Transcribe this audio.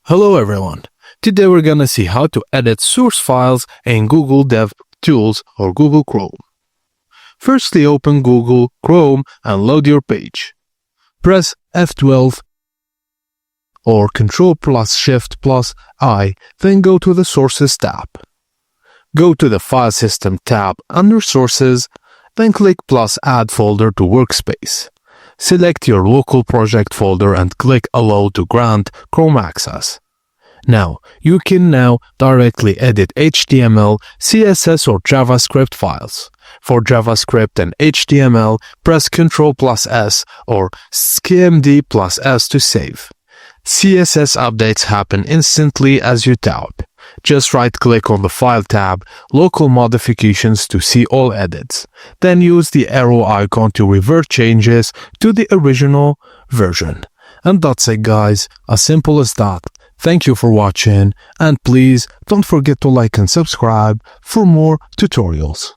Hello everyone. Today we're gonna see how to edit source files in Google DevTools or Google Chrome. Firstly, open Google Chrome and load your page. Press F12 or Ctrl+Shift+I, then go to the Sources tab. Go to the File System tab under Sources, then click +Add folder to Workspace. Select your local project folder and click Allow to grant Chrome access. Now, you can directly edit HTML, CSS or JavaScript files. For JavaScript and HTML, press Ctrl+S or CMD+S to save. CSS updates happen instantly as you tap. Just right-click on the File tab, Local Modifications to see all edits. Then use the arrow icon to revert changes to the original version. And that's it, guys. As simple as that. Thank you for watching, and please don't forget to like and subscribe for more tutorials.